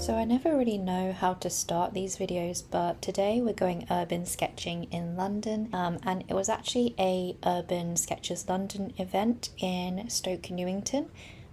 So I never really know how to start these videos, but today we're going urban sketching in London, and it was actually a Urban Sketches London event in Stoke, Newington.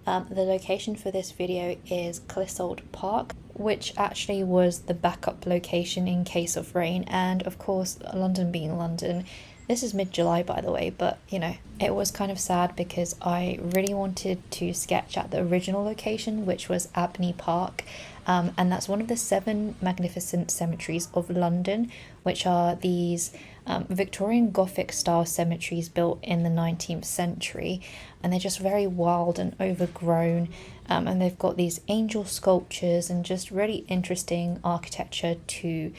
The location for this video is Clissold Park, which actually was the backup location in case of rain, and of course London being London, this is mid-July by the way, but you know, it was kind of sad because I really wanted to sketch at the original location, which was Abney Park. And that's one of the 7 magnificent cemeteries of London, which are these Victorian Gothic style cemeteries built in the 19th century, and they're just very wild and overgrown, and they've got these angel sculptures and just really interesting architecture to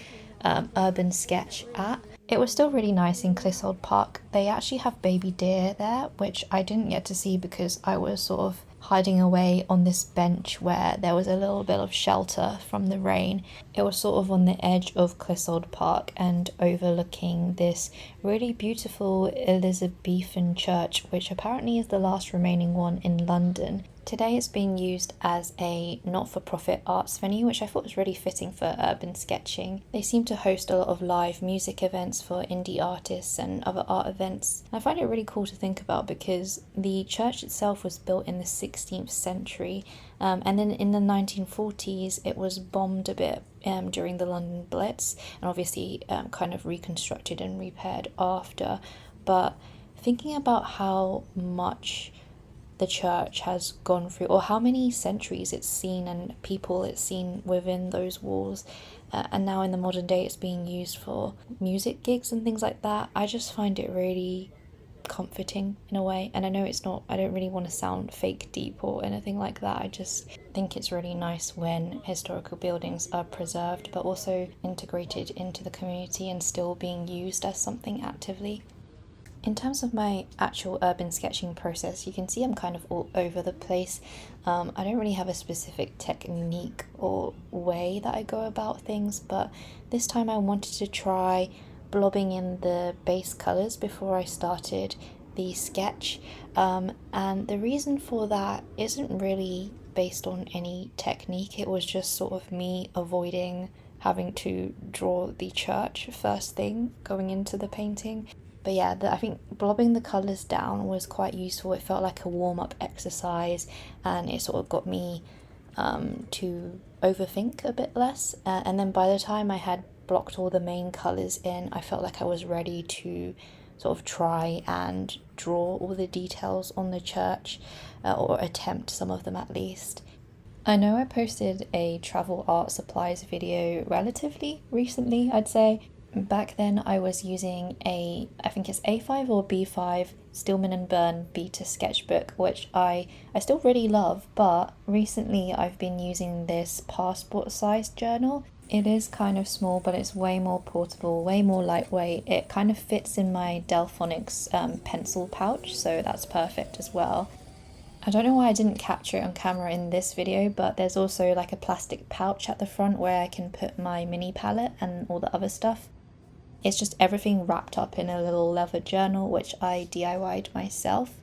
urban sketch at. It was still really nice in Clissold Park. They actually have baby deer there, which I didn't get to see because I was sort of hiding away on this bench where there was a little bit of shelter from the rain. It was sort of on the edge of Clissold Park and overlooking this really beautiful Elizabethan church, which apparently is the last remaining one in London. Today it's being used as a not-for-profit arts venue, which I thought was really fitting for urban sketching. They seem to host a lot of live music events for indie artists and other art events. I find it really cool to think about because the church itself was built in the 16th century, and then in the 1940s it was bombed a bit during the London Blitz, and obviously kind of reconstructed and repaired after. But thinking about how much the church has gone through, or how many centuries it's seen and people it's seen within those walls, and now in the modern day it's being used for music gigs and things like that, I just find it really comforting in a way. And I know it's not, I don't really want to sound fake deep or anything like that, I just think it's really nice when historical buildings are preserved but also integrated into the community and still being used as something actively. In terms of my actual urban sketching process, you can see I'm kind of all over the place. I don't really have a specific technique or way that I go about things, but this time I wanted to try blobbing in the base colours before I started the sketch. And the reason for that isn't really based on any technique, it was just sort of me avoiding having to draw the church first thing going into the painting. But yeah, I think blobbing the colours down was quite useful. It felt like a warm-up exercise, and it sort of got me to overthink a bit less. And then by the time I had blocked all the main colours in, I felt like I was ready to sort of try and draw all the details on the church, or attempt some of them at least. I know I posted a travel art supplies video relatively recently, I'd say. Back then I was using I think it's A5 or B5 Stillman & Byrne Beta sketchbook, which I still really love, but recently I've been using this passport sized journal. It is kind of small, but it's way more portable, way more lightweight. It kind of fits in my Delphonics pencil pouch, so that's perfect as well. I don't know why I didn't capture it on camera in this video, but there's also like a plastic pouch at the front where I can put my mini palette and all the other stuff. It's just everything wrapped up in a little leather journal, which I DIY'd myself.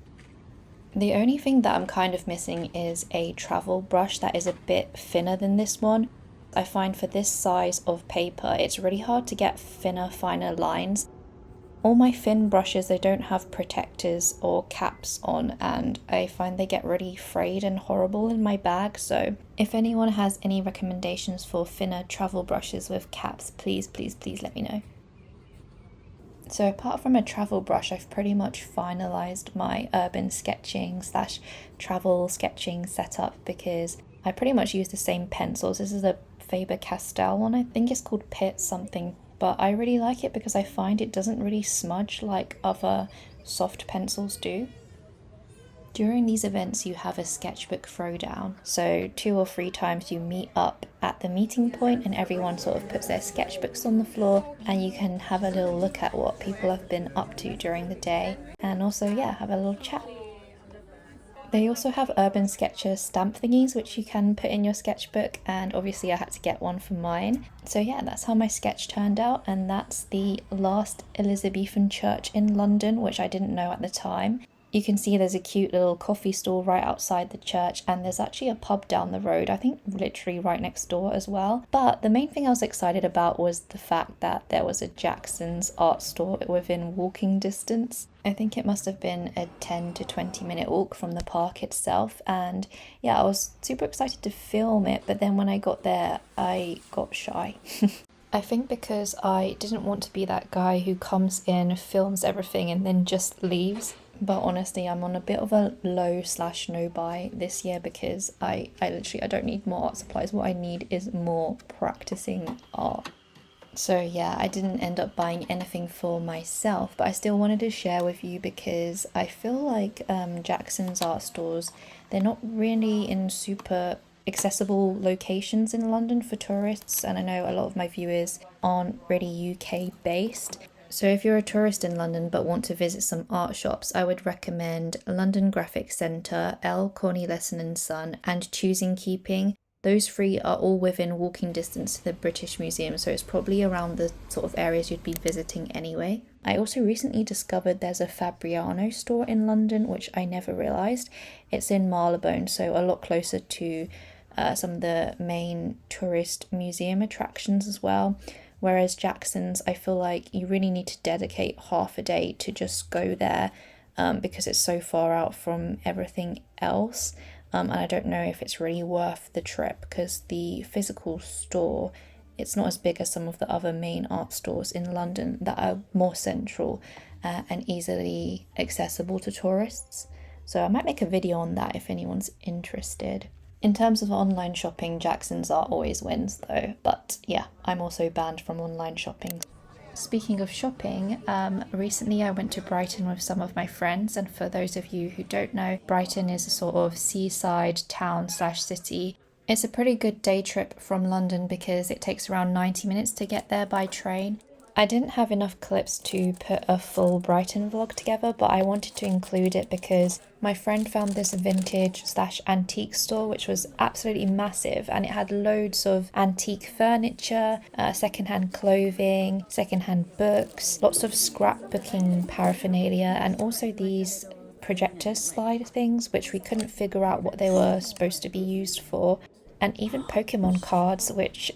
The only thing that I'm kind of missing is a travel brush that is a bit thinner than this one. I find for this size of paper, it's really hard to get thinner, finer lines. All my thin brushes, they don't have protectors or caps on, and I find they get really frayed and horrible in my bag. So if anyone has any recommendations for thinner travel brushes with caps, please let me know. So apart from a travel brush, I've pretty much finalised my urban sketching / travel sketching setup because I pretty much use the same pencils. This is a Faber Castell one, I think it's called Pitt something, but I really like it because I find it doesn't really smudge like other soft pencils do. During these events you have a sketchbook throwdown, so 2 or 3 times you meet up at the meeting point and everyone sort of puts their sketchbooks on the floor and you can have a little look at what people have been up to during the day and also, yeah, have a little chat. They also have Urban Sketcher stamp thingies which you can put in your sketchbook, and obviously I had to get one for mine. So yeah, that's how my sketch turned out, and that's the last Elizabethan church in London, which I didn't know at the time. You can see there's a cute little coffee stall right outside the church, and there's actually a pub down the road, I think literally right next door as well. But the main thing I was excited about was the fact that there was a Jackson's art store within walking distance. I think it must have been a 10 to 20 minute walk from the park itself, and yeah, I was super excited to film it, but then when I got there I got shy. I think because I didn't want to be that guy who comes in, films everything and then just leaves. But honestly, I'm on a bit of a low/no buy this year because I don't need more art supplies. What I need is more practicing art. So yeah, I didn't end up buying anything for myself, but I still wanted to share with you because I feel like Jackson's art stores, they're not really in super accessible locations in London for tourists, and I know a lot of my viewers aren't really UK based. So if you're a tourist in London but want to visit some art shops, I would recommend London Graphic Centre, L. Corny Lesson and Son, and Choosing Keeping. Those three are all within walking distance to the British Museum, so it's probably around the sort of areas you'd be visiting anyway. I also recently discovered there's a Fabriano store in London, which I never realised. It's in Marylebone, so a lot closer to some of the main tourist museum attractions as well. Whereas Jackson's, I feel like you really need to dedicate half a day to just go there because it's so far out from everything else. And I don't know if it's really worth the trip because the physical store, it's not as big as some of the other main art stores in London that are more central and easily accessible to tourists. So I might make a video on that if anyone's interested. In terms of online shopping, Jackson's art always wins though, but yeah, I'm also banned from online shopping. Speaking of shopping, recently I went to Brighton with some of my friends, and for those of you who don't know, Brighton is a sort of seaside town/city. It's a pretty good day trip from London because it takes around 90 minutes to get there by train. I didn't have enough clips to put a full Brighton vlog together, but I wanted to include it because my friend found this vintage/antique store which was absolutely massive, and it had loads of antique furniture, secondhand clothing, secondhand books, lots of scrapbooking paraphernalia, and also these projector slide things which we couldn't figure out what they were supposed to be used for. And even Pokemon cards, which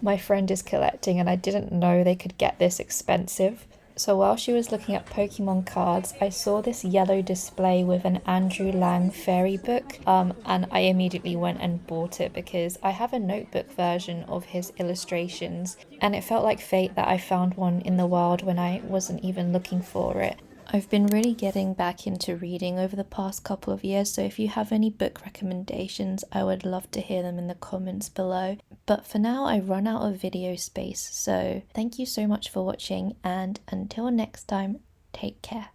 my friend is collecting, and I didn't know they could get this expensive. So while she was looking at Pokemon cards, I saw this yellow display with an Andrew Lang fairy book, and I immediately went and bought it because I have a notebook version of his illustrations, and it felt like fate that I found one in the wild when I wasn't even looking for it. I've been really getting back into reading over the past couple of years, so if you have any book recommendations, I would love to hear them in the comments below. But for now, I run out of video space, so thank you so much for watching, and until next time, take care.